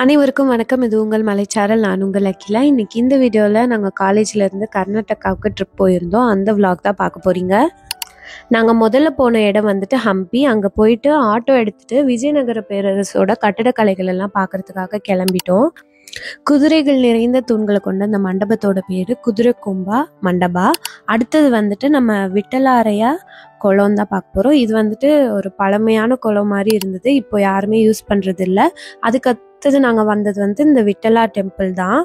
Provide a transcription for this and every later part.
அனைவருக்கும் வணக்கம். இது உங்கள் மலைச்சாரல். நான் உங்கள் அகிலா. இன்னைக்கு இந்த வீடியோவில் நாங்கள் காலேஜில் இருந்து கர்நாடகாவுக்கு ட்ரிப் போயிருந்தோம். அந்த விளாக் தான் பார்க்க போகிறீங்க. நாங்கள் முதல்ல போன இடம் வந்துட்டு ஹம்பி. அங்கே போயிட்டு ஆட்டோ எடுத்துகிட்டு விஜயநகர பேரரசோட கட்டிடக்கலைகள் எல்லாம் பார்க்குறதுக்காக கிளம்பிட்டோம். குதிரைகள் நிறைந்த தூண்களை கொண்ட அந்த மண்டபத்தோட பேர் குதிரை கொம்பா மண்டபா. அடுத்தது வந்துட்டு நம்ம விட்டலாரையா குளம் தான் பார்க்க போகிறோம். இது வந்துட்டு ஒரு பழமையான குளம் மாதிரி இருந்தது. இப்போ யாருமே யூஸ் பண்ணுறது இல்லை. அடுத்தது நாங்கள் வந்தது வந்து இந்த விட்டலா டெம்பிள் தான்.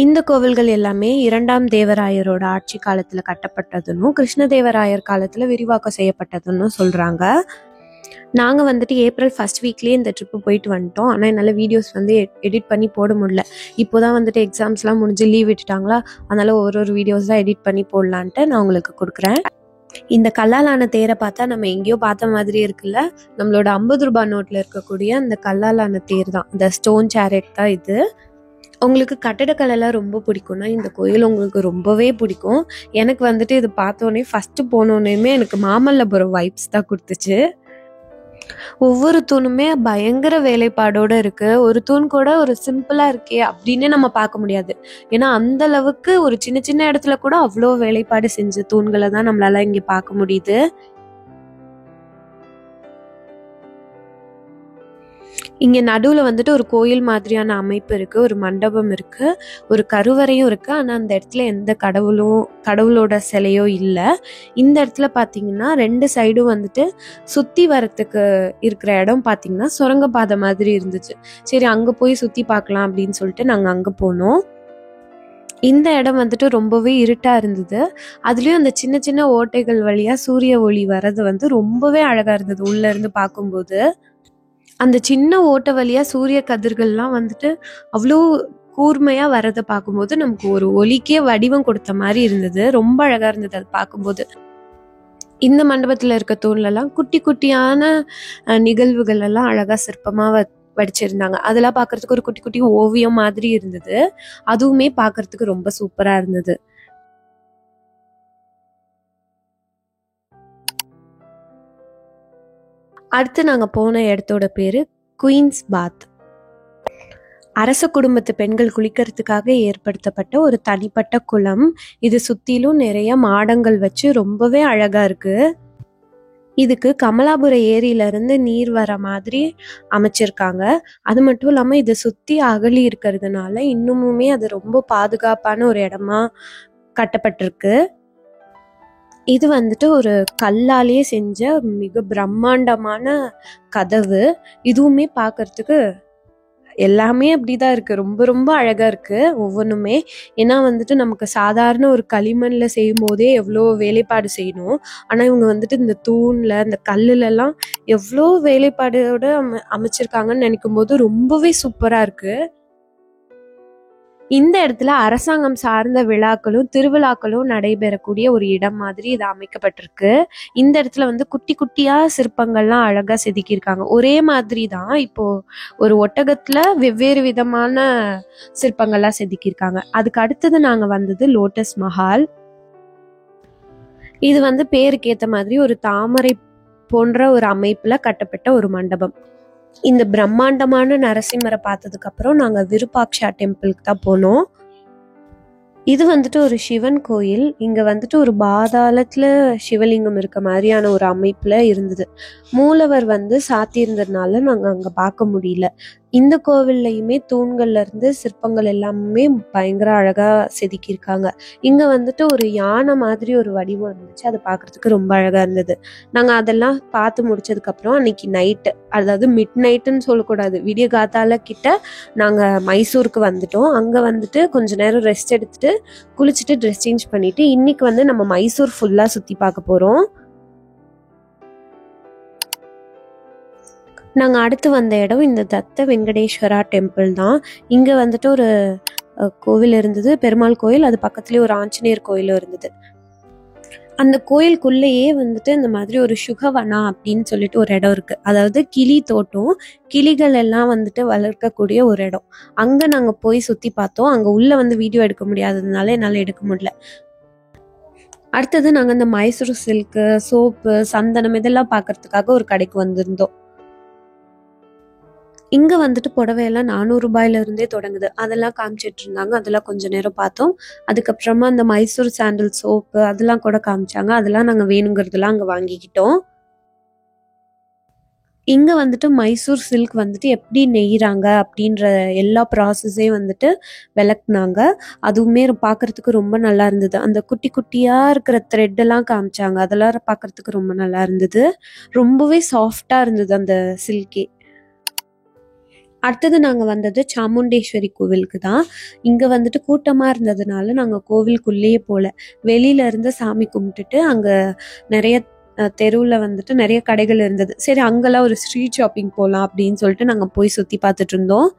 இந்த கோவில்கள் எல்லாமே 2ஆம் தேவராயரோட ஆட்சி காலத்தில் கட்டப்பட்டதுன்னு, கிருஷ்ணதேவராயர் காலத்தில் விரிவாக்கம் செய்யப்பட்டதுன்னு சொல்கிறாங்க. நாங்கள் வந்துட்டு ஏப்ரல் ஃபர்ஸ்ட் வீக்லேயே இந்த ட்ரிப்பு போயிட்டு வந்துட்டோம். ஆனால் என்னால் வீடியோஸ் வந்து எடிட் பண்ணி போட முடியல. இப்போ தான் வந்துட்டு எக்ஸாம்ஸ்லாம் முடிஞ்சு லீவ் விட்டுட்டாங்களா, அதனால் ஒரு வீடியோஸ் தான் எடிட் பண்ணி போடலான்ட்டு நான் உங்களுக்கு கொடுக்குறேன். இந்த கல்லாலான தேரை பார்த்தா நம்ம எங்கேயோ பார்த்த மாதிரி இருக்குல்ல. நம்மளோட 50 ரூபாய் நோட்டில் இருக்கக்கூடிய அந்த கல்லாலான தேர் தான், இந்த ஸ்டோன் சேரட் தான் இது. உங்களுக்கு கட்டடக்கலைலாம் ரொம்ப பிடிக்கும்னா இந்த கோயில் உங்களுக்கு ரொம்பவே பிடிக்கும். எனக்கு வந்துட்டு இது பார்த்தோன்னே ஃபஸ்ட்டு போனோன்னே எனக்கு மாமல்லபுரம் வைப்ஸ் தான் கொடுத்துச்சு. ஒவ்வொரு தூணுமே பயங்கர வேலைப்பாடோட இருக்கு. ஒரு தூண் கூட ஒரு சிம்பிளா இருக்கே அப்படின்னு நம்ம பார்க்க முடியாது. ஏன்னா அந்த அளவுக்கு ஒரு சின்ன சின்ன இடத்துல கூட அவ்வளோ வேலைப்பாடு செஞ்ச தூண்களை தான் நம்மளால இங்க பார்க்க முடியுது. இங்க நடுவுல வந்துட்டு ஒரு கோயில் மாதிரியான அமைப்பு இருக்கு, ஒரு மண்டபம் இருக்கு, ஒரு கருவறையும் இருக்கு. ஆனா அந்த இடத்துல எந்த கடவுளோட சிலையோ இல்லை. இந்த இடத்துல பாத்தீங்கன்னா 2 சைடும் வந்துட்டு சுத்தி வரத்துக்கு இருக்கிற இடம் பாத்தீங்கன்னா சுரங்கப்பாதை மாதிரி இருந்துச்சு. சரி அங்க போய் சுத்தி பார்க்கலாம் அப்படின்னு சொல்லிட்டு நாங்க அங்க போனோம். இந்த இடம் வந்துட்டு ரொம்பவே இருட்டா இருந்தது. அதுலயும் அந்த சின்ன சின்ன ஓட்டைகள் வழியா சூரிய ஒளி வர்றது வந்து ரொம்பவே அழகா இருந்தது. உள்ள இருந்து பார்க்கும்போது அந்த சின்ன ஓட்ட வழியா சூரிய கதிர்கள்லாம் வந்துட்டு அவ்வளோ கூர்மையா வரதை பார்க்கும்போது நமக்கு ஒரு ஒளிக்கே வடிவம் கொடுத்த மாதிரி இருந்தது. ரொம்ப அழகா இருந்தது அது பார்க்கும்போது. இந்த மண்டபத்துல இருக்க தூண்ல எல்லாம் குட்டி குட்டியான நிகழ்வுகள் எல்லாம் அழகா சிற்பமா வடிச்சிருந்தாங்க. அதெல்லாம் பார்க்கறதுக்கு ஒரு குட்டி குட்டி ஓவியம் மாதிரி இருந்தது. அதுவுமே பார்க்கறதுக்கு ரொம்ப சூப்பரா இருந்தது. அடுத்து நாங்க போன இடத்தோட பேரு குயின்ஸ் பாத். அரச குடும்பத்து பெண்கள் குளிக்கிறதுக்காக ஏற்படுத்தப்பட்ட ஒரு தனிப்பட்ட குளம். இது சுத்திலும் நிறைய மாடங்கள் வச்சு ரொம்பவே அழகா இருக்கு. இதுக்கு கமலாபுர ஏரியில இருந்து நீர் வர மாதிரி அமைச்சிருக்காங்க. அது மட்டும் இல்லாம இதை சுத்தி அகழி இருக்கிறதுனால இன்னுமுமே அது ரொம்ப பாதுகாப்பான ஒரு இடமா கட்டப்பட்டிருக்கு. இது வந்துட்டு ஒரு கல்லாலேயே செஞ்ச மிக பிரம்மாண்டமான கதவு. இதுவுமே பார்க்கறதுக்கு எல்லாமே அப்படிதான் இருக்கு. ரொம்ப ரொம்ப அழகா இருக்கு ஒவ்வொன்றுமே. ஏன்னா வந்துட்டு நமக்கு சாதாரண ஒரு களிமண்ல செய்யும் போதே எவ்வளோ வேலைப்பாடு செய்யணும். ஆனா இவங்க வந்துட்டு இந்த தூண்ல இந்த கல்லுல எல்லாம் எவ்வளோ வேலைப்பாடோட அமைச்சிருக்காங்கன்னு நினைக்கும் போது ரொம்பவே சூப்பரா இருக்கு. இந்த இடத்துல அரசாங்கம் சார்ந்த விழாக்களும் திருவிழாக்களும் நடைபெறக்கூடிய ஒரு இடம் மாதிரி இது அமைக்கப்பட்டிருக்கு. இந்த இடத்துல வந்து குட்டி குட்டியா சிற்பங்கள்லாம் அழகா செதுக்கியிருக்காங்க. ஒரே மாதிரி தான் இப்போ ஒரு ஒட்டகத்துல வெவ்வேறு விதமான சிற்பங்கள்லாம் செதுக்கியிருக்காங்க. அதுக்கு அடுத்தது நாங்க வந்தது லோட்டஸ் மஹால். இது வந்து பேருக்கு ஏத்த மாதிரி ஒரு தாமரை போன்ற ஒரு அமைப்புல கட்டப்பட்ட ஒரு மண்டபம். இந்த பிரம்மாண்டமான நரசிம்மரை பார்த்ததுக்கு அப்புறம் நாங்க விருப்பாக்ஷா டெம்பிளுக்கு தான் போனோம். இது வந்துட்டு ஒரு சிவன் கோயில். இங்க வந்துட்டு ஒரு பாதாளத்துல சிவலிங்கம் இருக்க மாதிரியான ஒரு அமைப்புல இருந்தது. மூலவர் வந்து சாத்தி இருந்ததுனால நாங்க அங்க பார்க்க முடியல. இந்த கோவில்லையுமே தூண்கள்ல இருந்து சிற்பங்கள் எல்லாமே பயங்கர அழகா செதுக்கியிருக்காங்க. இங்க வந்துட்டு ஒரு யானை மாதிரி ஒரு வடிவம் இருந்துச்சு. அதை பார்க்கறதுக்கு ரொம்ப அழகா இருந்தது. நாங்க அதெல்லாம் பார்த்து முடிச்சதுக்கு அப்புறம் அன்னைக்கு நைட்டு, அதாவது மிட் நைட்டுன்னு சொல்லக்கூடாது, விடிய காத்தால கிட்ட நாங்க மைசூருக்கு வந்துட்டோம். அங்க வந்துட்டு கொஞ்ச நேரம் ரெஸ்ட் எடுத்துட்டு குளிச்சுட்டு ட்ரெஸ் சேஞ்ச் பண்ணிட்டு இன்னைக்கு வந்து நம்ம மைசூர் ஃபுல்லா சுத்தி பார்க்க போறோம். நாங்க அடுத்து வந்த இடம் இந்த தத்த வெங்கடேஸ்வரா டெம்பிள் தான். இங்க வந்துட்டு ஒரு கோவில் இருந்தது, பெருமாள் கோயில். அது பக்கத்துலயே ஒரு ஆஞ்சநேயர் கோயிலும் இருந்தது. அந்த கோயிலுக்குள்ளேயே வந்துட்டு இந்த மாதிரி ஒரு சுகவனா அப்படின்னு சொல்லிட்டு ஒரு இடம் இருக்கு. அதாவது கிளி தோட்டம், கிளிகள் எல்லாம் வந்துட்டு வளர்க்கக்கூடிய ஒரு இடம். அங்க நாங்க போய் சுத்தி பார்த்தோம். அங்க உள்ள வந்து வீடியோ எடுக்க முடியாததுனால என்னால எடுக்க முடியல. அடுத்தது நாங்க இந்த மைசூர் சில்க்கு, சோப்பு, சந்தனம் இதெல்லாம் பார்க்கறதுக்காக ஒரு கடைக்கு வந்திருந்தோம். இங்கே வந்துட்டு புடவையெல்லாம் 400 ரூபாயிலிருந்தே தொடங்குது. அதெல்லாம் காமிச்சிட்டு இருந்தாங்க. அதெல்லாம் கொஞ்ச நேரம் பார்த்தோம். அதுக்கப்புறமா அந்த மைசூர் சாண்டல் சோப்பு அதெல்லாம் கூட காமிச்சாங்க. அதெல்லாம் நாங்கள் வேணுங்கிறதுலாம் அங்கே வாங்கிக்கிட்டோம். இங்கே வந்துட்டு மைசூர் சில்க் வந்துட்டு எப்படி நெய்கிறாங்க அப்படின்ற எல்லா ப்ராசஸே வந்துட்டு விளக்குனாங்க. அதுவுமே பார்க்குறதுக்கு ரொம்ப நல்லா இருந்தது. அந்த குட்டி குட்டியாக இருக்கிற த்ரெட்டெல்லாம் காமிச்சாங்க. அதெல்லாம் பார்க்குறதுக்கு ரொம்ப நல்லா இருந்தது. ரொம்பவே சாஃப்டாக இருந்தது அந்த சில்கே. அடுத்தது நாங்கள் வந்தது சாமுண்டேஸ்வரி கோவிலுக்கு தான். இங்கே வந்துட்டு கூட்டமாக இருந்ததுனால நாங்கள் கோவிலுக்குள்ளேயே போகல. வெளியிலேருந்து சாமி கும்பிட்டுட்டு அங்கே நிறைய தெருவில் வந்துட்டு நிறைய கடைகள் இருந்தது. சரி அங்கெல்லாம் ஒரு ஸ்ட்ரீட் ஷாப்பிங் போகலாம் அப்படின்னு சொல்லிட்டு நாங்கள் போய் சுற்றி பார்த்துட்டு இருந்தோம்.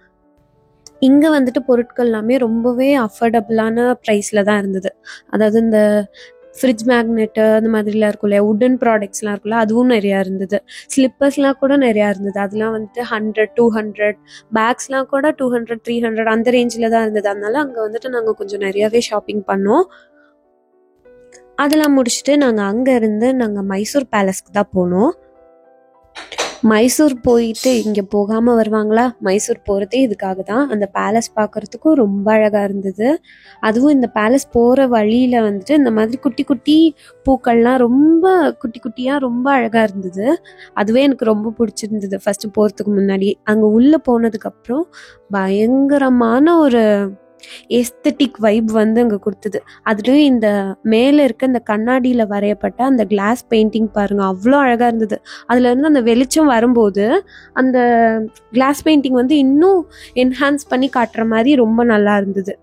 இங்கே வந்துட்டு பொருட்கள் எல்லாமே ரொம்பவே அஃபோர்டபுளான ப்ரைஸில் தான் இருந்தது. அதாவது இந்த ஃப்ரிட்ஜ் மேக்னெட்டு அந்த மாதிரிலாம் இருக்கும் இல்லையா, உடன் ப்ராடக்ட்ஸ்லாம் இருக்குல்ல, அதுவும் நிறையா இருந்தது. ஸ்லிப்பர்ஸ்லாம் கூட நிறையா இருந்தது. அதெல்லாம் வந்துட்டு 100, 200, பேக்ஸ்லாம் கூட 200, 300 அந்த ரேஞ்சில் தான் இருந்தது. அதனால அங்கே வந்துட்டு நாங்கள் கொஞ்சம் நிறையாவே ஷாப்பிங் பண்ணோம். அதெல்லாம் முடிச்சுட்டு நாங்கள் அங்கேருந்து நாங்கள் மைசூர் பேலஸ்க்கு தான் போனோம். மைசூர் போயிட்டு இங்கே போகாமல் வருவாங்களா? மைசூர் போகிறதே இதுக்காக தான். அந்த பேலஸ் பார்க்குறதுக்கும் ரொம்ப அழகாக இருந்தது. அதுவும் இந்த பேலஸ் போகிற வழியில் வந்துட்டு இந்த மாதிரி குட்டி குட்டி பூக்கள்லாம் ரொம்ப குட்டி குட்டியாக ரொம்ப அழகாக இருந்தது. அதுவே எனக்கு ரொம்ப பிடிச்சிருந்தது ஃபஸ்ட்டு போகிறதுக்கு முன்னாடி. அங்கே உள்ளே போனதுக்கப்புறம் பயங்கரமான ஒரு எஸ்தட்டிக் வைப் வந்து அங்கே கொடுத்தது. அதுலேயும் இந்த மேலே இருக்க இந்த கண்ணாடியில் வரையப்பட்ட அந்த கிளாஸ் பெயிண்டிங் பாருங்கள், அவ்வளோ அழகாக இருந்தது. அதுலேருந்து அந்த வெளிச்சம் வரும்போது அந்த கிளாஸ் பெயிண்டிங் வந்து இன்னும் என்ஹான்ஸ் பண்ணி காட்டுற மாதிரி ரொம்ப நல்லா இருந்தது.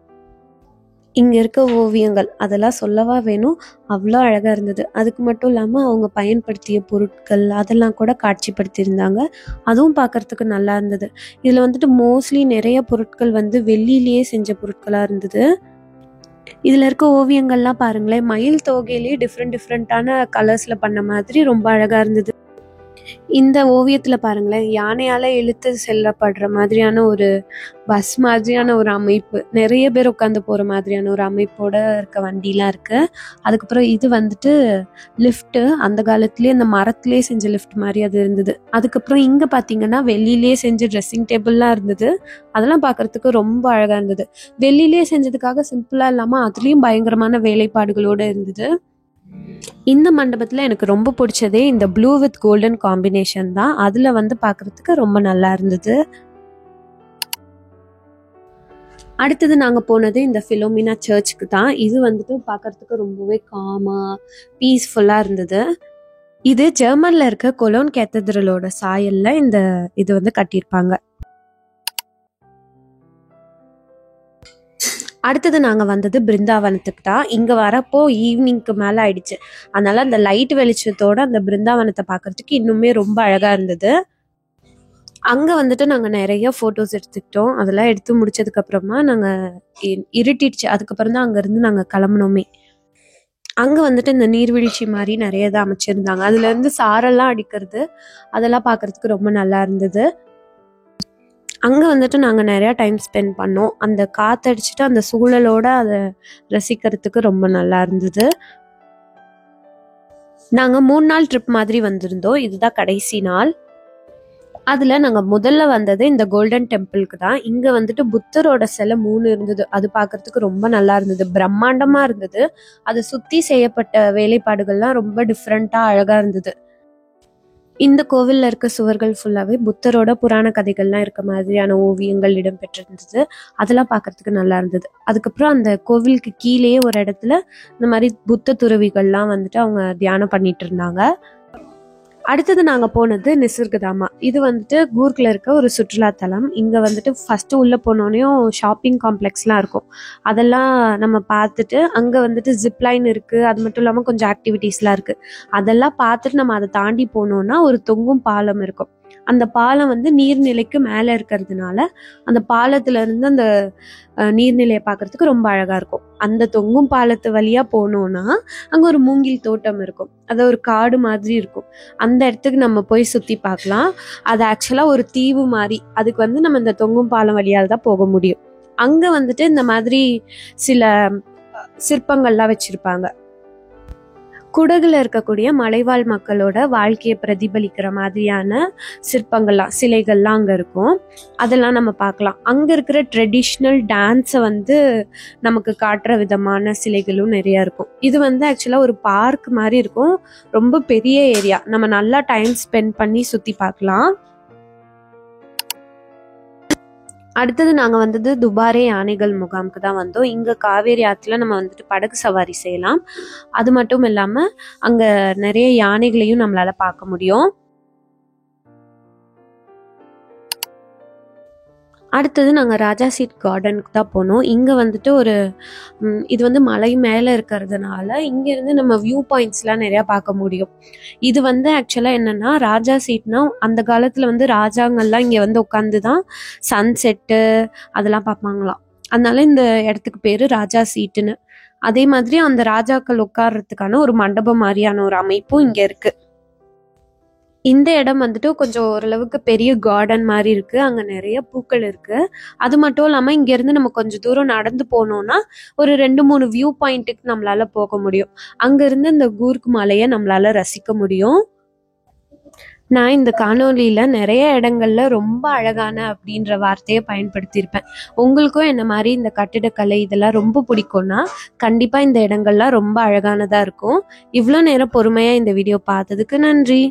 இங்கே இருக்க ஓவியங்கள் அதெல்லாம் சொல்லவா வேணும், அவ்வளோ அழகாக இருந்தது. அதுக்கு மட்டும் இல்லாமல் அவங்க பயன்படுத்திய பொருட்கள் அதெல்லாம் கூட காட்சிப்படுத்தியிருந்தாங்க. அதுவும் பார்க்குறதுக்கு நல்லா இருந்தது. இதில் வந்துட்டு மோஸ்ட்லி நிறைய பொருட்கள் வந்து வெள்ளியிலேயே செஞ்ச பொருட்களாக இருந்தது. இதில் இருக்க ஓவியங்கள்லாம் பாருங்களேன், மயில் தோகையிலேயே டிஃப்ரெண்ட்டான கலர்ஸில் பண்ண மாதிரி ரொம்ப அழகாக இருந்தது. இந்த ஓவியத்தில் பாருங்களேன், யானையால் இழுத்து செல்லப்படுற மாதிரியான ஒரு பஸ் மாதிரியான ஒரு அமைப்பு, நிறைய பேர் உட்காந்து போகிற மாதிரியான ஒரு அமைப்போட இருக்க வண்டிலாம் இருக்குது. அதுக்கப்புறம் இது வந்துட்டு லிஃப்ட்டு, அந்த காலத்துலேயே அந்த மரத்துலேயே செஞ்ச லிஃப்ட் மாதிரி அது இருந்தது. அதுக்கப்புறம் இங்கே பார்த்தீங்கன்னா வெளியிலே செஞ்ச ட்ரெஸ்ஸிங் டேபிள்லாம் இருந்தது. அதெல்லாம் பார்க்குறதுக்கு ரொம்ப அழகாக இருந்தது. வெளியிலே செஞ்சதுக்காக சிம்பிளாக இல்லாமல் அதுலேயும் பயங்கரமான வேலைப்பாடுகளோடு இருந்தது. இந்த மண்டபத்தில் எனக்கு ரொம்ப பிடிச்சதே இந்த ப்ளூ வித் கோல்டன் காம்பினேஷன் தான். அதில் வந்து பார்க்குறதுக்கு ரொம்ப நல்லா இருந்தது. அடுத்தது நாங்கள் போனது இந்த ஃபிலோமினா சர்ச்சுக்கு தான். இது வந்துட்டு பார்க்குறதுக்கு ரொம்பவே காமாக பீஸ்ஃபுல்லாக இருந்தது. இது ஜெர்மனில் இருக்க கொலோன் கேத்தட்ரலோட சாயலில் இந்த இது வந்து கட்டியிருப்பாங்க. அடுத்தது நாங்கள் வந்தது பிருந்தாவனத்துக்கு தான். இங்கே வரப்போ ஈவினிங்க்கு மேலே ஆயிடுச்சு. அதனால் அந்த லைட் வெளிச்சத்தோடு அந்த பிருந்தாவனத்தை பார்க்குறதுக்கு இன்னுமே ரொம்ப அழகாக இருந்தது. அங்கே வந்துட்டு நாங்கள் நிறைய ஃபோட்டோஸ் எடுத்துக்கிட்டோம். அதெல்லாம் எடுத்து முடிச்சதுக்கப்புறமா நாங்கள் இருட்டிடுச்சு. அதுக்கப்புறம் தான் அங்கேருந்து நாங்கள் கிளம்புனோமே. அங்கே வந்துட்டு இந்த நீர்வீழ்ச்சி மாதிரி நிறைய இதை அமைச்சிருந்தாங்க. அதுலேருந்து சாரெல்லாம் அடிக்கிறது அதெல்லாம் பார்க்குறதுக்கு ரொம்ப நல்லா இருந்தது. அங்கே வந்துட்டு நாங்கள் நிறையா டைம் ஸ்பெண்ட் பண்ணோம். அந்த காற்றடிச்சிட்டு அந்த சூழலோடு அதை ரசிக்கிறதுக்கு ரொம்ப நல்லா இருந்தது. நாங்கள் 3 நாள் ட்ரிப் மாதிரி வந்திருந்தோம். இதுதான் கடைசி நாள். அதில் நாங்கள் முதல்ல வந்தது இந்த கோல்டன் டெம்பிளுக்கு தான். இங்கே வந்துட்டு புத்தரோட சிலை 3 இருந்தது. அது பார்க்குறதுக்கு ரொம்ப நல்லா இருந்தது, பிரம்மாண்டமாக இருந்தது. அதை சுற்றி செய்யப்பட்ட வேலைப்பாடுகள்லாம் ரொம்ப டிஃப்ரெண்ட்டாக அழகாக இருந்தது. இந்த கோவிலில் இருக்க சுவர்கள் ஃபுல்லாகவே புத்தரோட புராண கதைகள்லாம் இருக்க மாதிரியான ஓவியங்கள் இடம்பெற்றிருந்தது. அதெல்லாம் பார்க்குறதுக்கு நல்லா இருந்தது. அதுக்கப்புறம் அந்த கோவிலுக்கு கீழேயே ஒரு இடத்துல இந்த மாதிரி புத்த துறவிகள்லாம் வந்துட்டு அவங்க தியானம் பண்ணிட்டு இருந்தாங்க. அடுத்தது நாங்கள் போனது நிசர்கதாமா. இது வந்துட்டு கூர்க்கில் இருக்க ஒரு சுற்றுலாத்தலம். இங்கே வந்துட்டு ஃபஸ்ட்டு உள்ளே போனோடனையும் ஷாப்பிங் காம்ப்ளெக்ஸ்லாம் இருக்கும். அதெல்லாம் நம்ம பார்த்துட்டு அங்கே வந்துட்டு ஜிப்லைன் இருக்குது. அது மட்டும் இல்லாமல் கொஞ்சம் ஆக்டிவிட்டீஸ்லாம் இருக்குது. அதெல்லாம் பார்த்துட்டு நம்ம அதை தாண்டி போனோன்னா ஒரு தொங்கும் பாலம் இருக்கும். அந்த பாலம் வந்து நீர்நிலைக்கு மேலே இருக்கிறதுனால அந்த பாலத்துலேருந்து அந்த நீர்நிலையை பார்க்குறதுக்கு ரொம்ப அழகாக இருக்கும். அந்த தொங்கும் பாலத்து வழியாக போனோன்னா அங்கே ஒரு மூங்கில் தோட்டம் இருக்கும். அது ஒரு காடு மாதிரி இருக்கும். அந்த இடத்துக்கு நம்ம போய் சுற்றி பார்க்கலாம். அது ஆக்சுவலாக ஒரு தீவு மாதிரி. அதுக்கு வந்து நம்ம இந்த தொங்கும் பாலம் வழியால் தான் போக முடியும். அங்கே வந்துட்டு இந்த மாதிரி சில சிற்பங்கள்லாம் வச்சுருப்பாங்க. குடகுல இருக்கக்கூடிய மலைவாழ் மக்களோட வாழ்க்கையை பிரதிபலிக்கிற மாதிரியான சிற்பங்கள்லாம் சிலைகள்லாம் அங்கே இருக்கும். அதெல்லாம் நம்ம பார்க்கலாம். அங்கே இருக்கிற ட்ரெடிஷ்னல் டான்ஸை வந்து நமக்கு காட்டுற விதமான சிலைகளும் நிறையா இருக்கும். இது வந்து ஆக்சுவலாக ஒரு பார்க் மாதிரி இருக்கும். ரொம்ப பெரிய ஏரியா, நம்ம நல்லா டைம் ஸ்பெண்ட் பண்ணி சுற்றி பார்க்கலாம். அடுத்தது நாங்கள் வந்தது துபாரே யானைகள் முகாமுக்கு தான் வந்தோம். இங்கே காவேரி ஆற்றுல நம்ம வந்துட்டு படகு சவாரி செய்யலாம். அது மட்டும் இல்லாமல் அங்கே நிறைய யானைகளையும் நம்மளால் பார்க்க முடியும். அடுத்தது நாங்கள் ராஜா சீட் கார்டனுக்கு தான் போனோம். இங்கே வந்துட்டு இது வந்து மலை மேலே இருக்கிறதுனால இங்கேருந்து நம்ம வியூ பாயிண்ட்ஸ்லாம் நிறையா பார்க்க முடியும். இது வந்து ஆக்சுவலாக என்னென்னா, ராஜா சீட்னா அந்த காலத்தில் வந்து ராஜாங்கள்லாம் இங்கே வந்து உட்காந்து தான் சன்செட்டு அதெல்லாம் பார்ப்பாங்களாம். அதனால இந்த இடத்துக்கு பேர் ராஜா சீட்டுன்னு. அதே மாதிரி அந்த ராஜாக்கள் உட்கார்றதுக்கான ஒரு மண்டபம் மாதிரியான ஒரு அமைப்பும் இங்கே இருக்குது. இந்த இடம் வந்துட்டு கொஞ்சம் ஓரளவுக்கு பெரிய கார்டன் மாதிரி இருக்குது. அங்கே நிறைய பூக்கள் இருக்குது. அது மட்டும் இல்லாமல் இங்கேருந்து நம்ம கொஞ்சம் தூரம் நடந்து போனோம்னா ஒரு 2-3 வியூ பாயிண்ட்டுக்கு நம்மளால் போக முடியும். அங்கேருந்து இந்த கூர்க் மலையை நம்மளால் ரசிக்க முடியும். நான் இந்த காணொலியில் நிறைய இடங்கள்ல ரொம்ப அழகான அப்படின்ற வார்த்தையை பயன்படுத்தியிருப்பேன். உங்களுக்கும் என்ன மாதிரி இந்த கட்டிடக்கலை இதெல்லாம் ரொம்ப பிடிக்கும்னா கண்டிப்பாக இந்த இடங்கள்லாம் ரொம்ப அழகானதாக இருக்கும். இவ்வளோ நேரம் பொறுமையாக இந்த வீடியோ பார்த்ததுக்கு நன்றி.